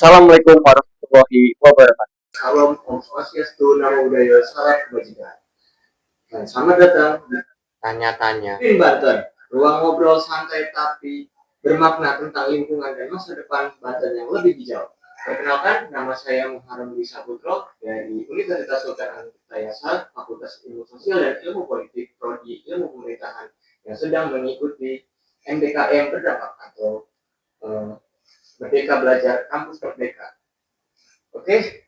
Assalamualaikum warahmatullahi wabarakatuh. Salam Om Swastiastu, Namo Buddhaya, Salam Kebajikan. Dan selamat datang di Tanya-tanya. Banten, ruang ngobrol santai tapi bermakna tentang lingkungan dan masa depan Banten yang lebih hijau. Perkenalkan, nama saya Muharrem Dwi Saputro dari Universitas Sultan Anggayasa, Fakultas Ilmu Sosial dan Ilmu Politik, Prodi Ilmu Pemerintahan, yang sedang mengikuti MBKM berdampak atau Merdeka Belajar Kampus Merdeka. Oke,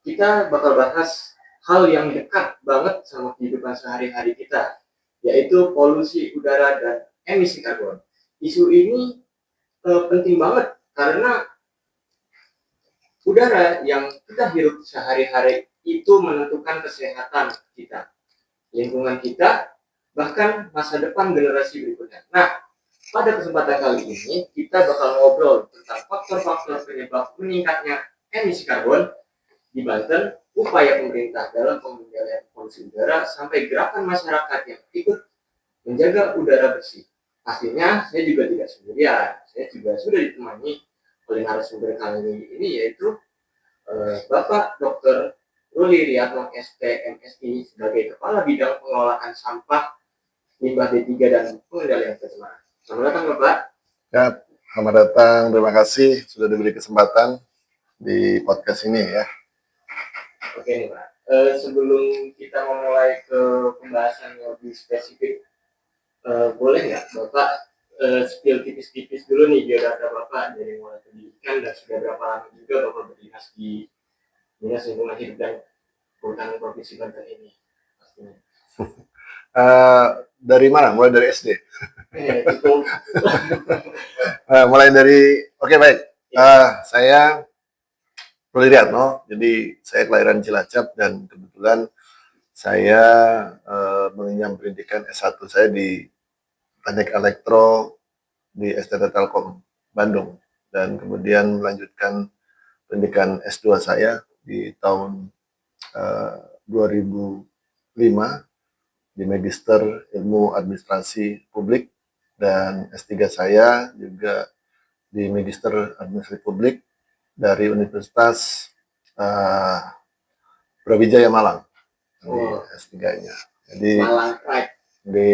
kita bakal bahas hal yang dekat banget sama kehidupan sehari-hari kita, yaitu polusi udara dan emisi karbon. Isu ini penting banget karena udara yang kita hirup sehari-hari itu menentukan kesehatan kita, lingkungan kita, bahkan masa depan generasi berikutnya. Nah, pada kesempatan kali ini kita bakal ngobrol tentang faktor-faktor penyebab meningkatnya emisi karbon di Banten, upaya pemerintah dalam pengendalian polusi udara, sampai gerakan masyarakat yang ikut menjaga udara bersih. Pastinya saya juga tidak sendirian, saya juga sudah ditemani oleh narasumber kali ini, yaitu Bapak Dr. Ruli Riyatno STMSI sebagai Kepala Bidang Pengelolaan Sampah Limbah D3 dan Pengendalian Pencemaran. Selamat datang Bapak. Ya, selamat datang. Terima kasih sudah diberi kesempatan di podcast ini ya. Oke nih Pak, sebelum kita memulai ke pembahasan yang lebih spesifik, boleh nggak Bapak spill tipis-tipis dulu nih biodata Bapak dari mulai pendidikan dan sudah berapa lama juga Bapak berdinas di Dinas Lingkungan Hidup dan Kehutanan Provinsi Banten ini? Pastinya. Dari mana? Mulai dari SD. Cukup. Mulai dari, oke baik. Saya Ruli Riyatno, jadi saya kelahiran Cilacap dan kebetulan saya mengenyam pendidikan S1 saya di Teknik Elektro di STT Telkom Bandung dan kemudian melanjutkan pendidikan S2 saya di tahun 2005 di Magister Ilmu Administrasi Publik dan S3 saya juga di Magister Administrasi Publik dari Universitas Brawijaya Malang di S3-nya. Jadi di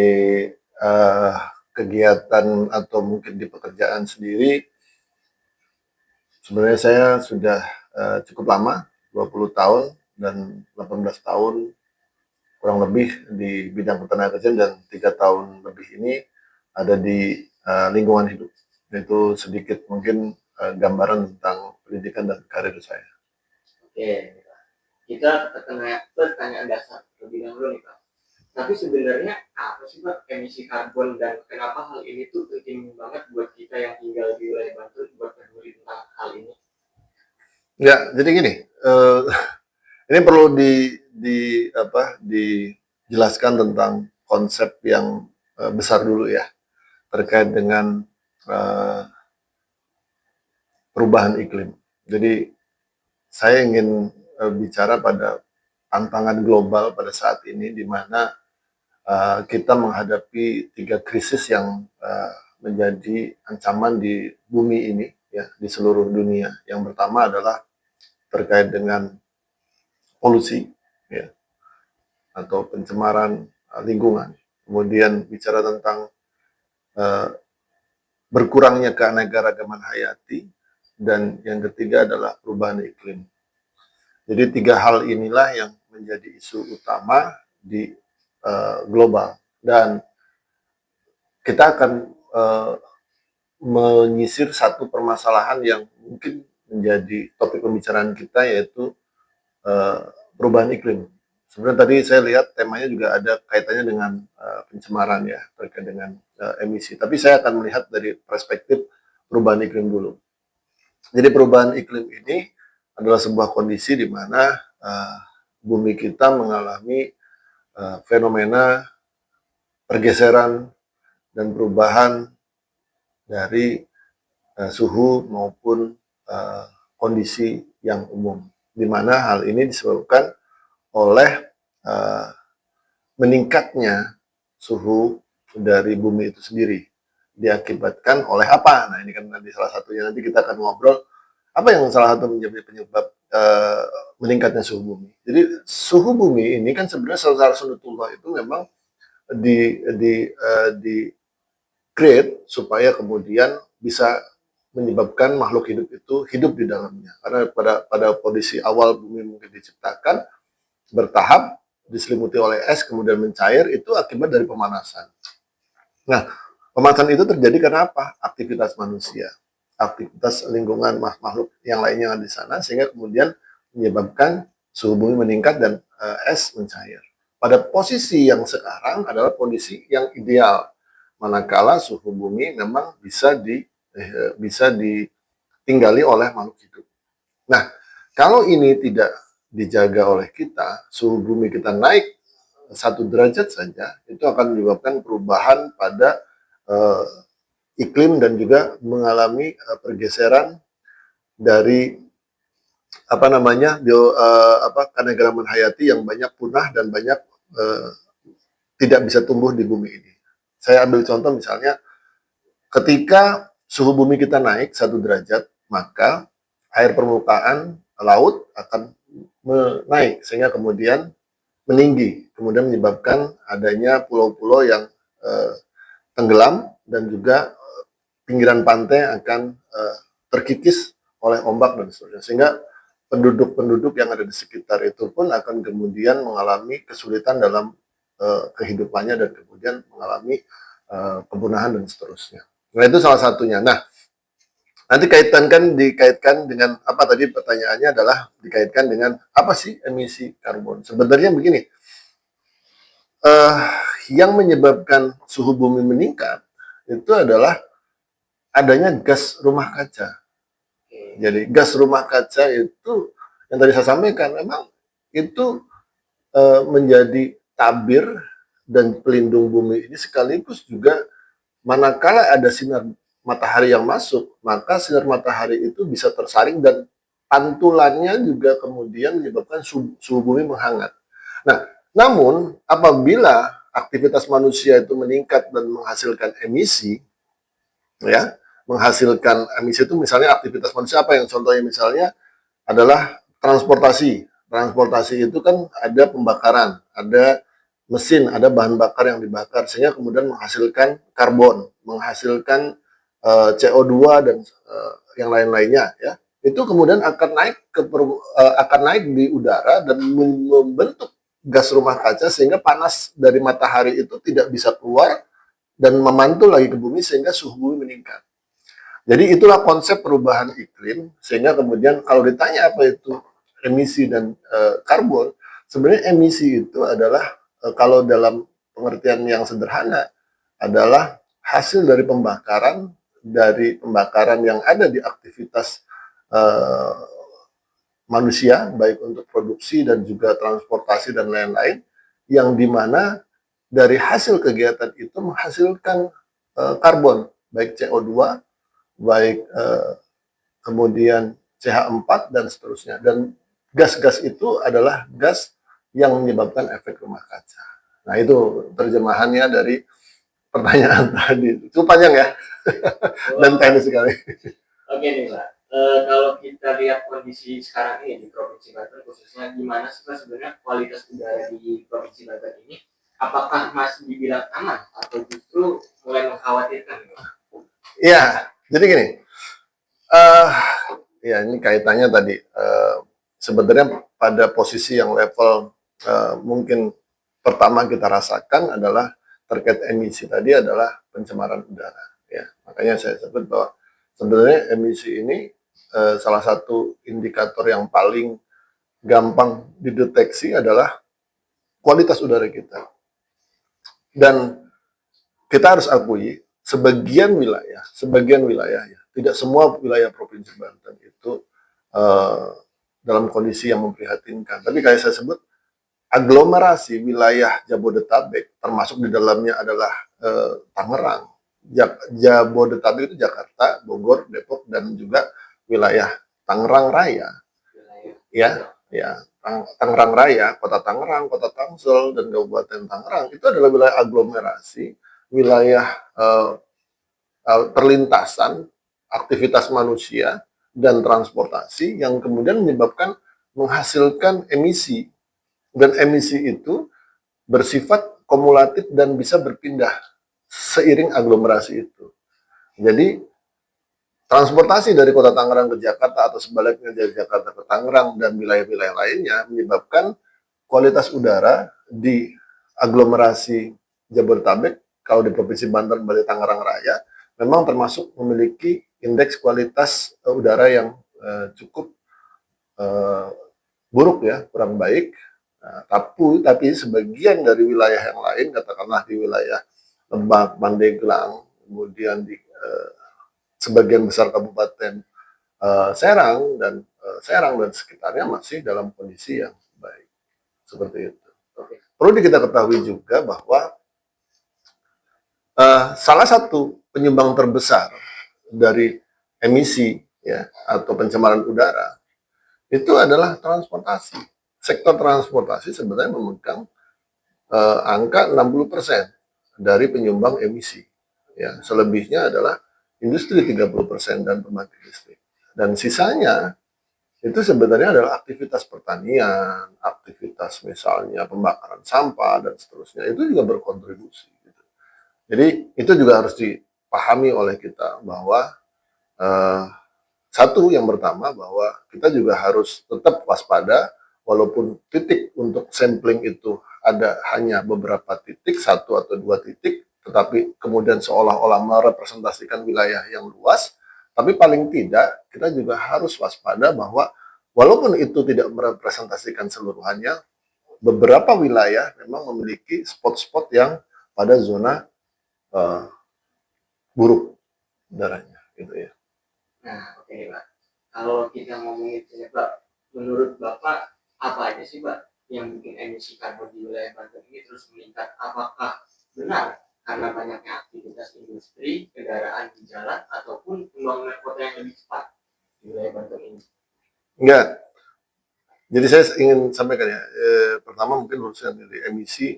kegiatan atau mungkin di pekerjaan sendiri sebenarnya saya sudah cukup lama, 20 tahun dan 18 tahun kurang lebih di bidang ketenagakerjaan dan 3 tahun lebih ini ada di lingkungan hidup. Itu sedikit mungkin gambaran tentang pendidikan dan karir saya. Oke, kita ke pertanyaan dasar terlebih dahulu nih Pak. Tapi sebenarnya apa sih Pak emisi karbon dan kenapa hal ini tuh penting banget buat kita yang tinggal di wilayah Banten buat peduli tentang hal ini? Ya, jadi gini, ini perlu dijelaskan tentang konsep yang besar dulu ya terkait dengan perubahan iklim. Jadi saya ingin bicara pada tantangan global pada saat ini di mana kita menghadapi 3 krisis yang menjadi ancaman di bumi ini ya di seluruh dunia. Yang pertama adalah terkait dengan polusi ya atau pencemaran lingkungan. Kemudian bicara tentang berkurangnya keanekaragaman hayati dan yang ketiga adalah perubahan iklim. Jadi 3 hal inilah yang menjadi isu utama di global dan kita akan menyisir satu permasalahan yang mungkin menjadi topik pembicaraan kita yaitu perubahan iklim. Sebenarnya tadi saya lihat temanya juga ada kaitannya dengan pencemaran ya terkait dengan emisi. Tapi saya akan melihat dari perspektif perubahan iklim dulu. Jadi perubahan iklim ini adalah sebuah kondisi di mana bumi kita mengalami fenomena pergeseran dan perubahan dari suhu maupun kondisi yang umum, di mana hal ini disebabkan oleh meningkatnya suhu dari bumi itu sendiri diakibatkan oleh apa? Nah, ini kan nanti salah satunya, nanti kita akan ngobrol apa yang salah satu menjadi penyebab meningkatnya suhu bumi. Jadi suhu bumi ini kan sebenarnya secara sunatullah itu memang di create supaya kemudian bisa menyebabkan makhluk hidup itu hidup di dalamnya. Karena pada kondisi awal bumi mungkin diciptakan bertahap, diselimuti oleh es, kemudian mencair, itu akibat dari pemanasan. Nah, pemanasan itu terjadi karena apa? Aktivitas manusia, aktivitas lingkungan makhluk yang lainnya yang di sana, sehingga kemudian menyebabkan suhu bumi meningkat dan es mencair. Pada posisi yang sekarang adalah kondisi yang ideal, manakala suhu bumi memang bisa ditinggali oleh makhluk hidup. Nah, kalau ini tidak dijaga oleh kita, suhu bumi kita naik 1 derajat saja, itu akan menyebabkan perubahan pada iklim dan juga mengalami pergeseran dari keanekaragaman hayati yang banyak punah dan banyak tidak bisa tumbuh di bumi ini. Saya ambil contoh misalnya, ketika suhu bumi kita naik 1 derajat, maka air permukaan laut akan naik sehingga kemudian meninggi, kemudian menyebabkan adanya pulau-pulau yang tenggelam dan juga pinggiran pantai akan terkikis oleh ombak dan seterusnya, sehingga penduduk-penduduk yang ada di sekitar itu pun akan kemudian mengalami kesulitan dalam kehidupannya dan kemudian mengalami kepunahan dan seterusnya. Nah, itu salah satunya. Nah, nanti dikaitkan dengan apa tadi, pertanyaannya adalah dikaitkan dengan apa sih emisi karbon. Sebenarnya begini, yang menyebabkan suhu bumi meningkat itu adalah adanya gas rumah kaca. Jadi gas rumah kaca itu yang tadi saya sampaikan memang itu menjadi tabir dan pelindung bumi ini, sekaligus juga manakala ada sinar matahari yang masuk, maka sinar matahari itu bisa tersaring dan pantulannya juga kemudian menyebabkan suhu bumi menghangat. Nah, namun apabila aktivitas manusia itu meningkat dan menghasilkan emisi, ya, menghasilkan emisi itu misalnya aktivitas manusia apa yang contohnya misalnya adalah transportasi. Transportasi itu kan ada pembakaran, ada mesin, ada bahan bakar yang dibakar sehingga kemudian menghasilkan karbon, menghasilkan CO2 dan yang lain-lainnya, ya. Itu kemudian akan naik di udara dan membentuk gas rumah kaca sehingga panas dari matahari itu tidak bisa keluar dan memantul lagi ke bumi sehingga suhu bumi meningkat. Jadi itulah konsep perubahan iklim, sehingga kemudian kalau ditanya apa itu emisi dan karbon, sebenarnya emisi itu adalah kalau dalam pengertian yang sederhana adalah hasil dari pembakaran yang ada di aktivitas manusia, baik untuk produksi dan juga transportasi dan lain-lain, yang dimana dari hasil kegiatan itu menghasilkan karbon, baik CO2, baik kemudian CH4 dan seterusnya. Dan gas-gas itu adalah gas yang menyebabkan efek rumah kaca. Nah, itu terjemahannya dari pertanyaan tadi. Itu panjang ya, dan teknis sekali. Oke nih Pak, kalau kita lihat kondisi sekarang ini di Provinsi Banten khususnya, gimana sih Pak sebenarnya kualitas udara di Provinsi Banten ini? Apakah masih dibilang aman atau justru mulai mengkhawatirkan? Ya, jadi gini, ya ini kaitannya tadi, sebenarnya pada posisi yang level mungkin pertama kita rasakan adalah terkait emisi tadi adalah pencemaran udara, ya. Makanya saya sebut bahwa sebenarnya emisi ini salah satu indikator yang paling gampang dideteksi adalah kualitas udara kita. Dan kita harus akui sebagian wilayah ya, tidak semua wilayah Provinsi Banten itu dalam kondisi yang memprihatinkan. Tapi kayak saya sebut, aglomerasi wilayah Jabodetabek, termasuk di dalamnya adalah Tangerang. Jabodetabek itu Jakarta, Bogor, Depok, dan juga wilayah Tangerang Raya. Ya, Tangerang Raya, Kota Tangerang, Kota Tangsel, dan Kabupaten Tangerang itu adalah wilayah aglomerasi, wilayah perlintasan aktivitas manusia dan transportasi yang kemudian menyebabkan menghasilkan emisi, dan emisi itu bersifat kumulatif dan bisa berpindah seiring aglomerasi itu. Jadi transportasi dari kota Tangerang ke Jakarta atau sebaliknya dari Jakarta ke Tangerang dan wilayah-wilayah lainnya menyebabkan kualitas udara di aglomerasi Jabodetabek, kalau di Provinsi Banten berarti Tangerang Raya, memang termasuk memiliki indeks kualitas udara yang cukup buruk ya, kurang baik. Nah, tapi sebagian dari wilayah yang lain, katakanlah di wilayah Lebak, Pandeglang, kemudian di sebagian besar kabupaten Serang dan sekitarnya masih dalam kondisi yang baik, seperti itu. Perlu kita ketahui juga bahwa salah satu penyumbang terbesar dari emisi ya atau pencemaran udara itu adalah transportasi. Sektor transportasi sebenarnya memegang angka 60% dari penyumbang emisi. Ya, selebihnya adalah industri 30% dan pembangkit listrik. Dan sisanya itu sebenarnya adalah aktivitas pertanian, aktivitas misalnya pembakaran sampah dan seterusnya. Itu juga berkontribusi. Gitu. Jadi itu juga harus dipahami oleh kita bahwa satu yang pertama bahwa kita juga harus tetap waspada walaupun titik untuk sampling itu ada hanya beberapa titik, satu atau dua titik, tetapi kemudian seolah-olah merepresentasikan wilayah yang luas, tapi paling tidak kita juga harus waspada bahwa walaupun itu tidak merepresentasikan seluruhannya, beberapa wilayah memang memiliki spot-spot yang pada zona buruk udaranya, gitu ya. Nah, oke Pak. Kalau kita ngomongin penyebab, menurut Bapak apa aja sih Pak yang bikin emisi karbon di wilayah Banten ini terus meningkat? Apakah benar karena banyaknya aktivitas industri, kendaraan di jalan, ataupun pembangunan kota yang lebih cepat di wilayah Banten ini? Enggak. Jadi saya ingin sampaikan ya, pertama mungkin urusan dari emisi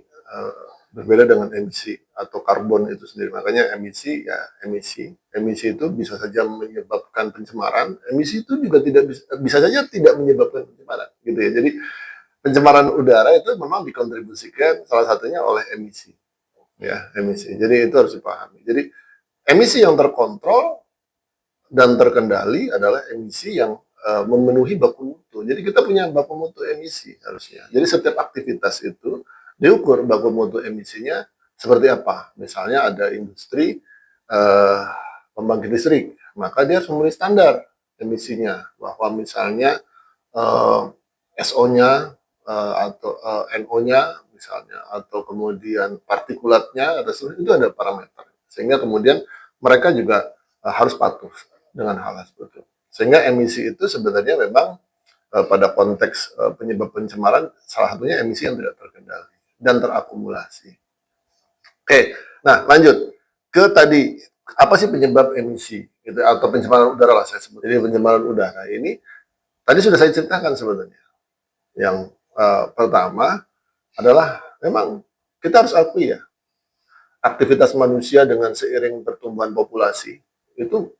berbeda dengan emisi atau karbon itu sendiri. Makanya emisi ya emisi itu bisa saja menyebabkan pencemaran. Emisi itu juga tidak bisa saja tidak menyebabkan pencemaran, gitu ya. Jadi pencemaran udara itu memang dikontribusikan salah satunya oleh emisi, ya emisi. Jadi itu harus dipahami. Jadi emisi yang terkontrol dan terkendali adalah emisi yang memenuhi baku mutu. Jadi kita punya baku mutu emisi harusnya. Jadi setiap aktivitas itu diukur baku mutu emisinya seperti apa. Misalnya ada industri pembangkit listrik, maka dia harus memenuhi standar emisinya. Bahwa misalnya SO-nya atau NO-nya misalnya, atau kemudian partikulatnya, itu ada parameter. Sehingga kemudian mereka juga harus patuh dengan hal seperti itu. Sehingga emisi itu sebenarnya memang pada konteks penyebab pencemaran, salah satunya emisi yang tidak terkendali dan terakumulasi. Oke, nah lanjut ke tadi, apa sih penyebab emisi gitu, atau pencemaran udara lah saya sebut. Jadi pencemaran udara ini tadi sudah saya ceritakan sebenarnya. Yang pertama adalah memang kita harus akui ya, aktivitas manusia dengan seiring pertumbuhan populasi itu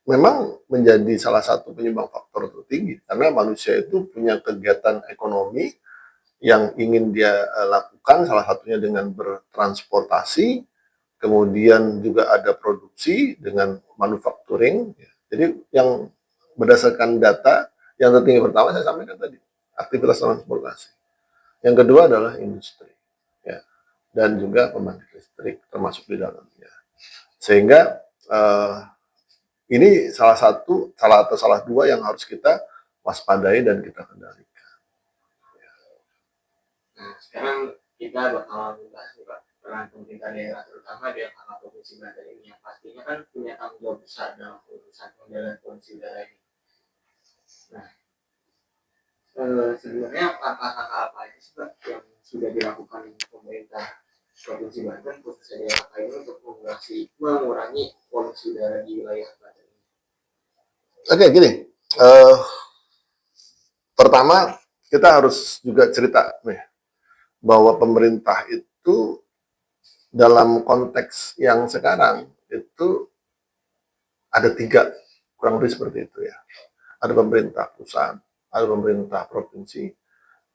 memang menjadi salah satu penyumbang faktor tertinggi, karena manusia itu punya kegiatan ekonomi yang ingin dia lakukan, salah satunya dengan bertransportasi, kemudian juga ada produksi dengan manufacturing. Jadi yang berdasarkan data yang tertinggi pertama saya sampaikan tadi, aktivitas transportasi. Yang kedua adalah industri, ya, dan juga pembangkit listrik termasuk di dalamnya. Sehingga ini salah dua yang harus kita waspadai dan kita kendalikan. Nah, sekarang kita bakal membahas nih Pak, peran pemerintah daerah terutama dalam hal Provinsi Banten ini yang pastinya kan punya tanggung jawab besar dalam urusan pengendalian polusi udara ini. Nah, sebenarnya langkah-langkah apa aja sih Pak yang sudah dilakukan pemerintah Provinsi Banten khususnya daerah ini untuk mengurangi polusi udara di wilayah Banten ini? Oke, gini. Pertama, kita harus juga cerita nih, bahwa pemerintah itu dalam konteks yang sekarang itu ada 3 kurang lebih seperti itu ya. Ada pemerintah pusat, ada pemerintah provinsi,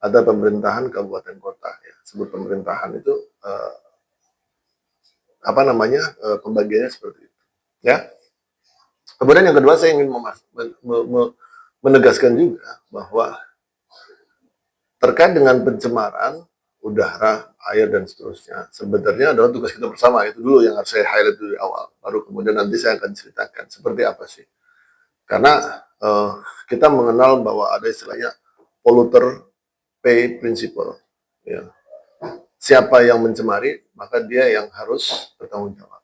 ada pemerintahan kabupaten kota ya. Sebut pemerintahan itu pembagiannya seperti itu ya. Kemudian yang kedua saya ingin menegaskan juga bahwa terkait dengan pencemaran udara, air dan seterusnya sebenarnya adalah tugas kita bersama. Itu dulu yang harus saya highlight dari awal. Baru kemudian nanti saya akan ceritakan seperti apa sih. Karena kita mengenal bahwa ada istilahnya polluter pay principle. Ya. Siapa yang mencemari, maka dia yang harus bertanggung jawab.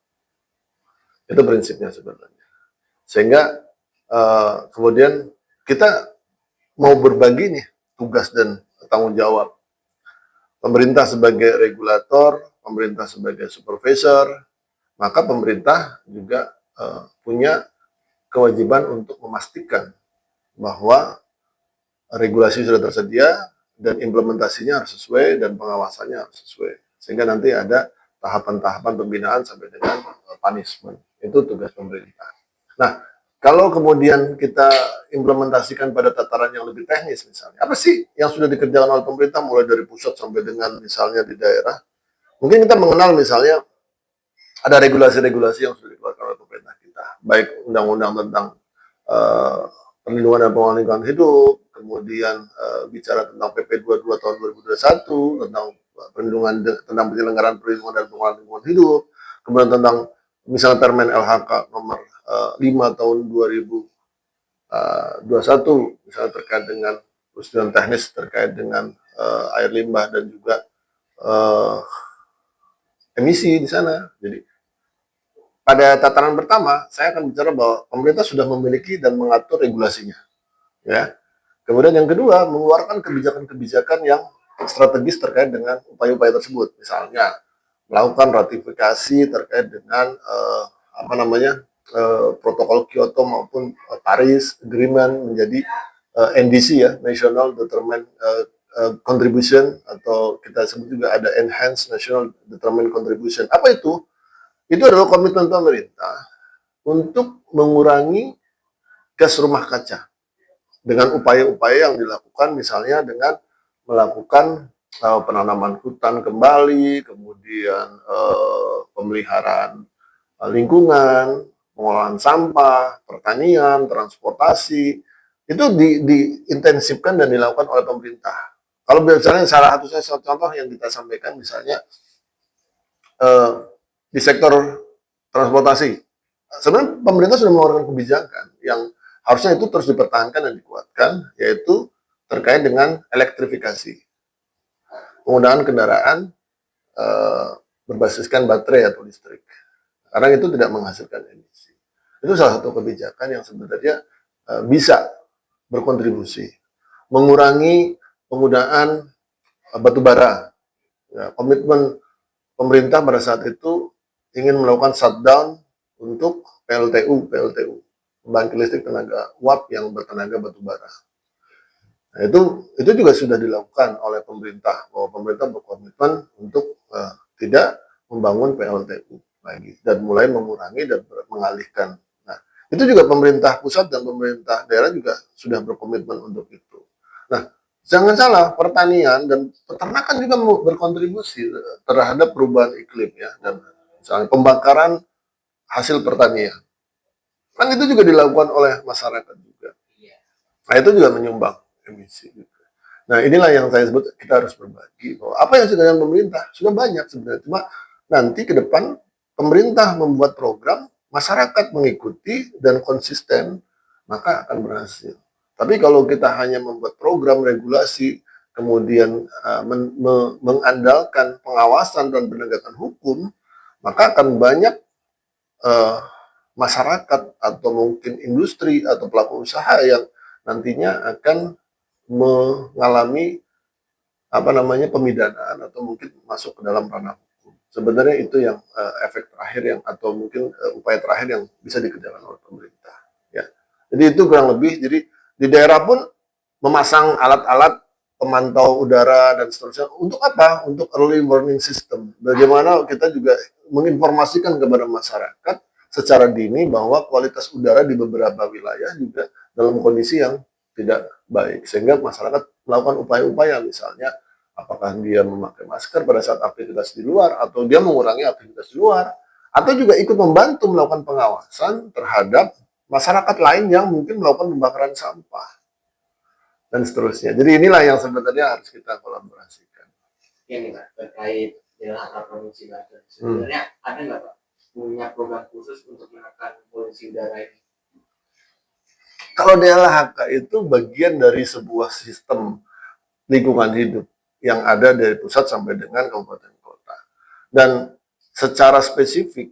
Itu prinsipnya sebenarnya. Sehingga kemudian kita mau berbagi nih tugas dan tanggung jawab. Pemerintah sebagai regulator, pemerintah sebagai supervisor, maka pemerintah juga punya kewajiban untuk memastikan bahwa regulasi sudah tersedia dan implementasinya harus sesuai dan pengawasannya harus sesuai. Sehingga nanti ada tahapan-tahapan pembinaan sampai dengan punishment. Itu tugas pemerintah. Nah, kalau kemudian kita implementasikan pada tataran yang lebih teknis misalnya, apa sih yang sudah dikerjakan oleh pemerintah mulai dari pusat sampai dengan misalnya di daerah? Mungkin kita mengenal misalnya ada regulasi-regulasi yang sudah dikeluarkan oleh pemerintah kita, baik undang-undang tentang perlindungan dan pengelolaan lingkungan hidup, kemudian bicara tentang PP 22 tahun 2021 tentang perlindungan tentang penyelenggaraan perlindungan dan pengelolaan lingkungan hidup, kemudian tentang misalnya Permen LHK nomor 5 tahun 2021 misalnya terkait dengan persetujuan teknis terkait dengan air limbah dan juga emisi di sana. Jadi pada tataran pertama saya akan bicara bahwa pemerintah sudah memiliki dan mengatur regulasinya, ya. Kemudian yang kedua mengeluarkan kebijakan-kebijakan yang strategis terkait dengan upaya-upaya tersebut, misalnya melakukan ratifikasi terkait dengan protokol Kyoto maupun Paris Agreement menjadi NDC ya, National Determined Contribution, atau kita sebut juga ada Enhanced National Determined Contribution. Apa itu? Itu adalah komitmen pemerintah untuk mengurangi gas rumah kaca dengan upaya-upaya yang dilakukan misalnya dengan melakukan penanaman hutan kembali, kemudian pemeliharaan lingkungan, pengolahan sampah, pertanian, transportasi, itu diintensifkan dan dilakukan oleh pemerintah. Kalau misalnya salah satu contoh yang kita sampaikan misalnya di sektor transportasi, sebenarnya pemerintah sudah mengeluarkan kebijakan yang harusnya itu terus dipertahankan dan dikuatkan, yaitu terkait dengan elektrifikasi, penggunaan kendaraan berbasiskan baterai atau listrik, karena itu tidak menghasilkan emisi. Itu salah satu kebijakan yang sebenarnya bisa berkontribusi mengurangi penggunaan batu bara. Ya, komitmen pemerintah pada saat itu ingin melakukan shutdown untuk PLTU, pembangkit listrik tenaga uap yang bertenaga batu bara. Nah, itu juga sudah dilakukan oleh pemerintah, bahwa pemerintah berkomitmen untuk tidak membangun PLTU lagi dan mulai mengurangi dan mengalihkan. Nah, itu juga pemerintah pusat dan pemerintah daerah juga sudah berkomitmen untuk itu. Nah, jangan salah, pertanian dan peternakan juga berkontribusi terhadap perubahan iklim ya, dan misalnya pembakaran hasil pertanian. Kan itu juga dilakukan oleh masyarakat juga. Nah, itu juga menyumbang emisi juga. Nah, inilah yang saya sebut kita harus berbagi. Bahwa apa yang sudah dengan pemerintah sudah banyak sebenarnya. Cuma nanti ke depan pemerintah membuat program, masyarakat mengikuti dan konsisten, maka akan berhasil. Tapi kalau kita hanya membuat program regulasi, kemudian mengandalkan pengawasan dan penegakan hukum, maka akan banyak masyarakat atau mungkin industri atau pelaku usaha yang nantinya akan mengalami pemidanaan atau mungkin masuk ke dalam ranah hukum. Sebenarnya itu yang efek terakhir yang atau mungkin upaya terakhir yang bisa dikerjakan oleh pemerintah. Ya, jadi itu kurang lebih. Jadi di daerah pun memasang alat-alat pemantau udara dan seterusnya. Untuk apa? Untuk early warning system. Bagaimana kita juga menginformasikan kepada masyarakat secara dini bahwa kualitas udara di beberapa wilayah juga dalam kondisi yang tidak baik, sehingga masyarakat melakukan upaya-upaya, misalnya apakah dia memakai masker pada saat aktivitas di luar, atau dia mengurangi aktivitas di luar, atau juga ikut membantu melakukan pengawasan terhadap masyarakat lain yang mungkin melakukan pembakaran sampah dan seterusnya. Jadi inilah yang sebenarnya harus kita kolaborasikan. Ini Pak, terkait DLHK Provinsi Banten. Sebenarnya ada nggak Pak punya program khusus untuk menekan polusi udara ini? Kalau DLHK itu bagian dari sebuah sistem lingkungan hidup yang ada dari pusat sampai dengan kabupaten kota. Dan secara spesifik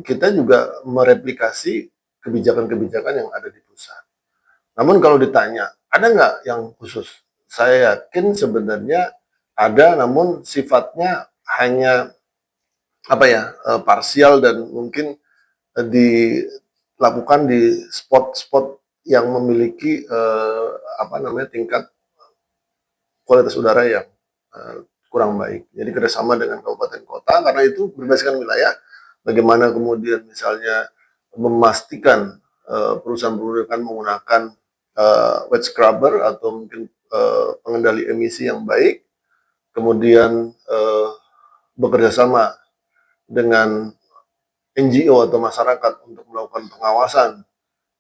kita juga mereplikasi kebijakan-kebijakan yang ada di pusat. Namun kalau ditanya, ada nggak yang khusus? Saya yakin sebenarnya ada, namun sifatnya hanya parsial dan mungkin dilakukan di spot-spot yang memiliki tingkat kualitas udara yang kurang baik. Jadi kerjasama dengan kabupaten kota, karena itu berdasarkan wilayah, bagaimana kemudian misalnya memastikan perusahaan-perusahaan menggunakan wet scrubber atau mungkin pengendali emisi yang baik, kemudian bekerja sama dengan NGO atau masyarakat untuk melakukan pengawasan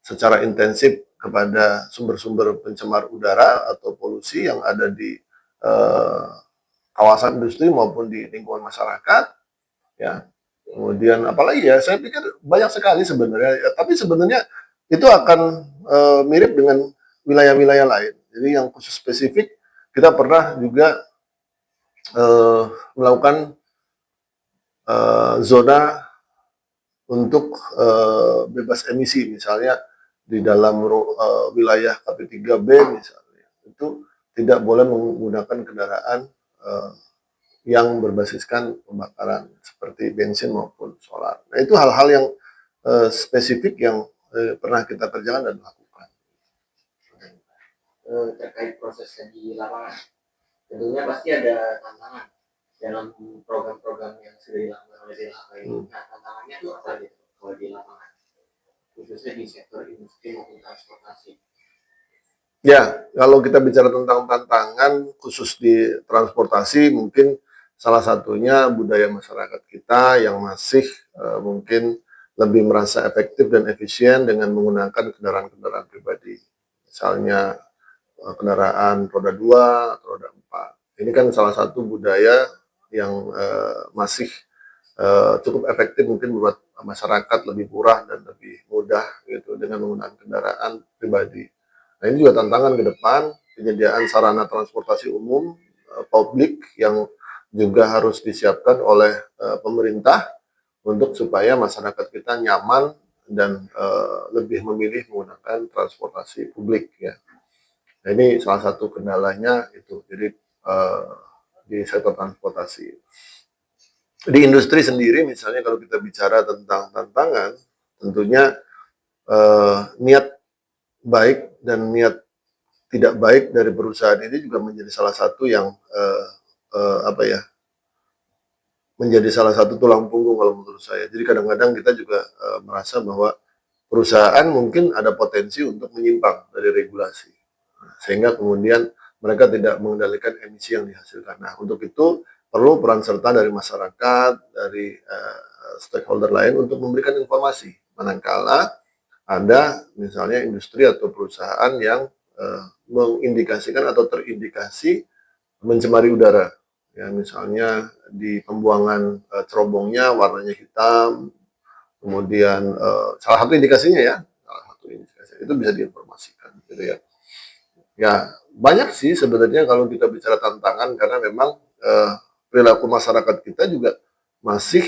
secara intensif kepada sumber-sumber pencemar udara atau polusi yang ada di kawasan industri maupun di lingkungan masyarakat, ya. Kemudian apalagi ya, saya pikir banyak sekali sebenarnya, ya, tapi sebenarnya itu akan mirip dengan wilayah-wilayah lain. Jadi yang khusus spesifik kita pernah juga melakukan zona untuk bebas emisi, misalnya di dalam wilayah KP3B misalnya, itu tidak boleh menggunakan kendaraan yang berbasiskan pembakaran seperti bensin maupun solar. Nah, itu hal-hal yang spesifik yang pernah kita kerjakan dan lakukan. Terkait prosesnya di lapangan, tentunya pasti ada tantangan dalam program-program yang sudah dilakukan oleh DLHK ini. Nah, tantangannya itu apa gitu kalau di lapangan, khususnya di sektor industri maupun transportasi? Ya, kalau kita bicara tentang tantangan khusus di transportasi, mungkin salah satunya budaya masyarakat kita yang masih mungkin lebih merasa efektif dan efisien dengan menggunakan kendaraan-kendaraan pribadi. Misalnya kendaraan roda 2 atau roda 4. Ini kan salah satu budaya yang masih cukup efektif mungkin buat masyarakat, lebih murah dan lebih mudah gitu dengan menggunakan kendaraan pribadi. Nah, ini juga tantangan ke depan, penyediaan sarana transportasi umum publik yang juga harus disiapkan oleh pemerintah untuk supaya masyarakat kita nyaman dan lebih memilih menggunakan transportasi publik, ya. Nah, ini salah satu kendalanya itu. Jadi di sektor transportasi. Di industri sendiri misalnya kalau kita bicara tentang tantangan, tentunya niat baik dan niat tidak baik dari perusahaan ini juga menjadi salah satu yang menjadi salah satu tulang punggung kalau menurut saya. Jadi kadang-kadang kita juga merasa bahwa perusahaan mungkin ada potensi untuk menyimpang dari regulasi, sehingga kemudian mereka tidak mengendalikan emisi yang dihasilkan. Nah, untuk itu perlu peran serta dari masyarakat, dari stakeholder lain untuk memberikan informasi. Manakala ada misalnya industri atau perusahaan yang mengindikasikan atau terindikasi mencemari udara. Ya, misalnya di pembuangan cerobongnya warnanya hitam, kemudian salah satu indikasinya itu bisa diinformasikan, gitu ya. Ya, banyak sih sebenarnya kalau kita bicara tantangan, karena memang perilaku masyarakat kita juga masih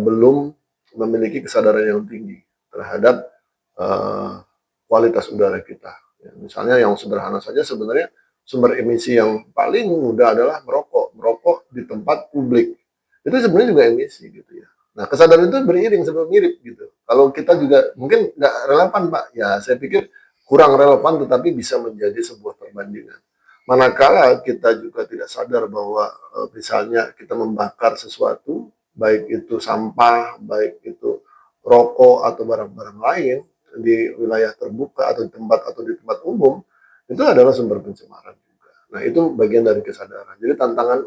belum memiliki kesadaran yang tinggi terhadap kualitas udara kita. Ya, misalnya yang sederhana saja, sebenarnya sumber emisi yang paling mudah adalah merokok di tempat publik. Itu sebenarnya juga emisi, gitu ya. Nah, kesadaran itu beriring sebelum mirip gitu. Kalau kita juga mungkin nggak relevan, Pak. Ya, saya pikir kurang relevan, tetapi bisa menjadi sebuah perbandingan. Manakala kita juga tidak sadar bahwa misalnya kita membakar sesuatu, baik itu sampah, baik itu rokok atau barang-barang lain di wilayah terbuka atau di tempat umum itu adalah sumber pencemaran juga. Nah, itu bagian dari kesadaran. Jadi tantangan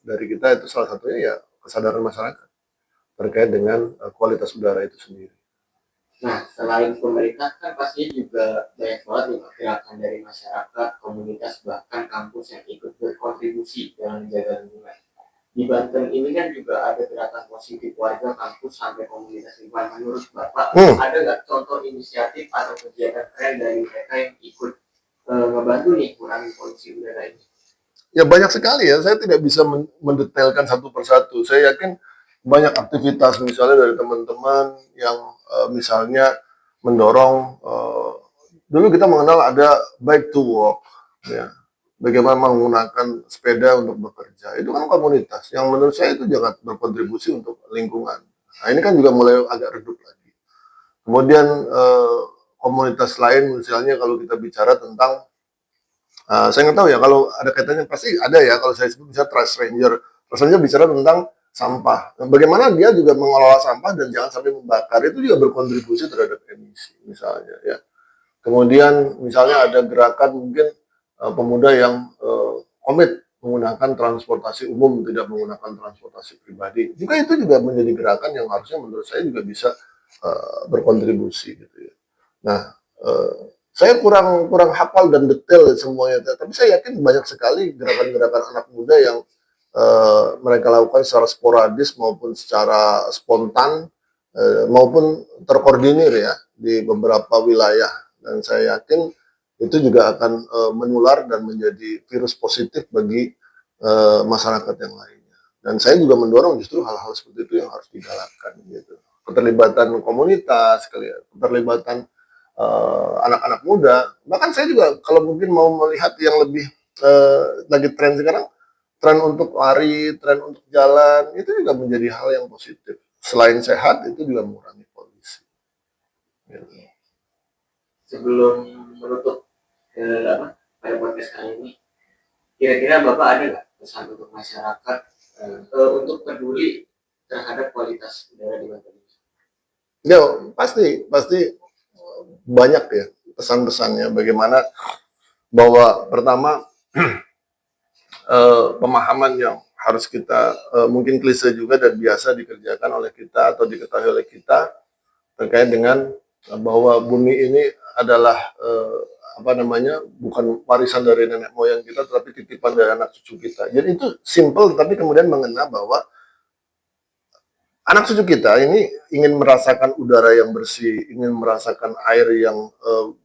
dari kita itu salah satunya ya kesadaran masyarakat terkait dengan kualitas udara itu sendiri. Nah, selain pemerintah kan pastinya juga banyak banget nih gerakan dari masyarakat, komunitas, bahkan kampus yang ikut berkontribusi dalam menjaga lingkungan. Di Banten ini kan juga ada gerakan positif warga kampus sampai komunitas lingkungan. Menurut Bapak, ada nggak contoh inisiatif atau kegiatan keren dari mereka yang ikut membantu nih kurangi polusi udara ini? Ya banyak sekali ya, saya tidak bisa mendetailkan satu persatu. Saya yakin banyak aktivitas misalnya dari teman-teman yang misalnya mendorong, dulu kita mengenal ada bike to work, ya. Bagaimana menggunakan sepeda untuk bekerja. Itu kan komunitas yang menurut saya itu jangan berkontribusi untuk lingkungan. Nah, ini kan juga mulai agak redup lagi. Kemudian komunitas lain misalnya kalau kita bicara tentang saya nggak tahu ya kalau ada kaitannya pasti ada ya kalau saya sebut misalnya Trust Ranger. Trust Ranger bicara tentang sampah. Nah, bagaimana dia juga mengelola sampah dan jangan sampai membakar itu juga berkontribusi terhadap emisi misalnya ya. Kemudian misalnya ada gerakan mungkin pemuda yang komit menggunakan transportasi umum tidak menggunakan transportasi pribadi. Juga itu juga menjadi gerakan yang harusnya menurut saya juga bisa berkontribusi gitu ya. Nah, saya kurang hafal dan detail semuanya, tapi saya yakin banyak sekali gerakan-gerakan anak muda yang mereka lakukan secara sporadis maupun secara spontan maupun terkoordinir ya di beberapa wilayah. Dan saya yakin itu juga akan menular dan menjadi virus positif bagi masyarakat yang lainnya. Dan saya juga mendorong justru hal-hal seperti itu yang harus digalakkan gitu. Keterlibatan komunitas, keterlibatan anak-anak muda. Bahkan saya juga kalau mungkin mau melihat yang lebih lagi tren sekarang, tren untuk lari, tren untuk jalan, itu juga menjadi hal yang positif. Selain sehat, itu juga mengurangi polusi. Gitu. Sebelum menutup pada podcast kali ini, kira-kira Bapak ada nggak pesan untuk masyarakat untuk peduli terhadap kualitas udara di Banten? Ya, pasti banyak ya pesan-pesannya bagaimana bahwa pertama pemahaman yang harus kita mungkin klise juga dan biasa dikerjakan oleh kita atau diketahui oleh kita terkait dengan bahwa bumi ini adalah apa namanya bukan warisan dari nenek moyang kita tetapi titipan dari anak cucu kita. Jadi itu simple tapi kemudian mengena bahwa anak cucu kita ini ingin merasakan udara yang bersih, ingin merasakan air yang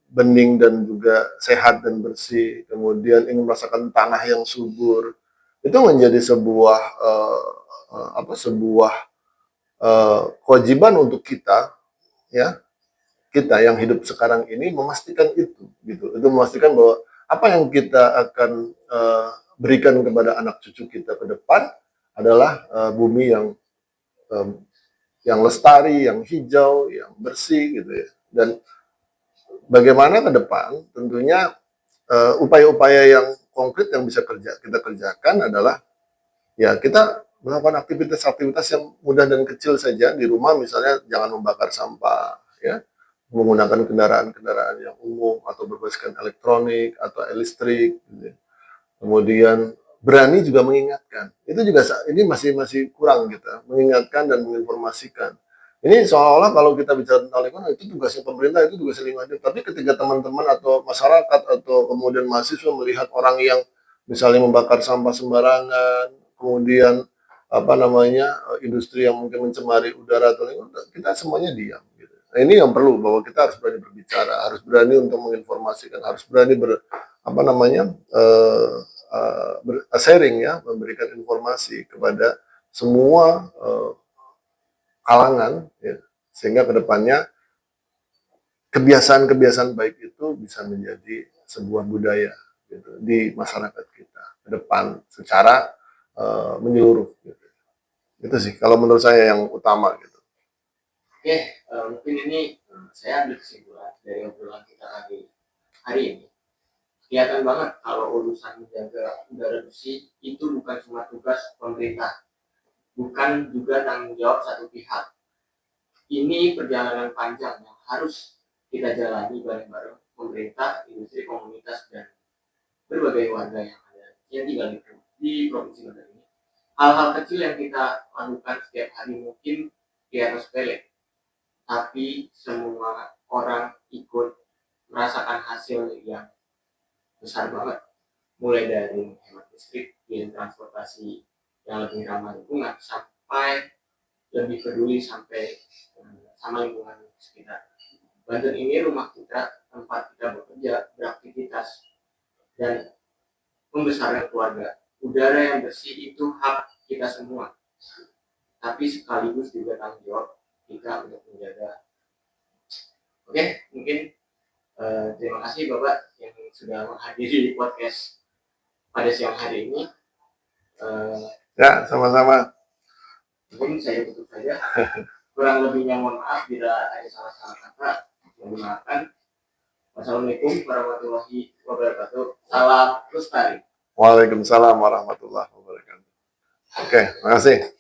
bening dan juga sehat dan bersih, kemudian ingin merasakan tanah yang subur. Itu menjadi sebuah kewajiban untuk kita, ya, kita yang hidup sekarang ini memastikan itu, gitu. Itu memastikan bahwa apa yang kita akan berikan kepada anak cucu kita ke depan adalah bumi yang lestari, yang hijau, yang bersih gitu ya. Dan bagaimana ke depan tentunya upaya-upaya yang konkret yang bisa kita kerjakan adalah ya kita melakukan aktivitas-aktivitas yang mudah dan kecil saja di rumah misalnya jangan membakar sampah ya menggunakan kendaraan-kendaraan yang umum atau berbasiskan elektronik atau listrik gitu ya. Kemudian berani juga mengingatkan. Itu juga ini masih kurang kita mengingatkan dan menginformasikan. Ini seolah-olah kalau kita bicara tentang lingkungan itu tugasnya pemerintah, itu tugasnya lingkungan. Tapi ketika teman-teman atau masyarakat atau kemudian mahasiswa melihat orang yang misalnya membakar sampah sembarangan, kemudian apa namanya industri yang mungkin mencemari udara atau lingkungan, kita semuanya diam. Gitu. Nah, ini yang perlu bahwa kita harus berani berbicara, harus berani untuk menginformasikan, harus berani apa namanya sharing ya, memberikan informasi kepada semua kalangan, ya, sehingga kedepannya kebiasaan-kebiasaan baik itu bisa menjadi sebuah budaya gitu, di masyarakat kita ke depan secara menyeluruh. Gitu. Itu sih kalau menurut saya yang utama gitu. Oke, mungkin ini saya ambil kesimpulan dari obrolan kita hari ini. Kelihatan banget kalau urusan menjaga udara bersih itu bukan cuma tugas pemerintah, bukan juga tanggung jawab satu pihak, ini perjalanan panjang yang harus kita jalani bareng-bareng pemerintah, industri, komunitas, dan berbagai warga yang ada yang tinggal di provinsi Banten ini. Hal-hal kecil yang kita lakukan setiap hari mungkin kelihatan sepele, tapi semua orang ikut merasakan hasil yang besar banget, mulai dari hemat listrik, biaya transportasi yang lebih ramah lingkungan, sampai lebih peduli sampai sama lingkungan sekitar. Banten ini rumah kita, tempat kita bekerja, beraktivitas, dan pembesarnya keluarga. Udara yang bersih itu hak kita semua, tapi sekaligus juga tanggung jawab kita untuk menjaga. Oke, mungkin terima kasih Bapak yang sudah menghadiri podcast pada siang hari ini. Ya, sama-sama. Mungkin saya tutup saja. Kurang lebihnya mohon maaf bila ada salah-salah kata. Mohon dimaafkan. Wassalamualaikum warahmatullahi wabarakatuh. Salam lestari. Waalaikumsalam warahmatullahi wabarakatuh. Oke, makasih.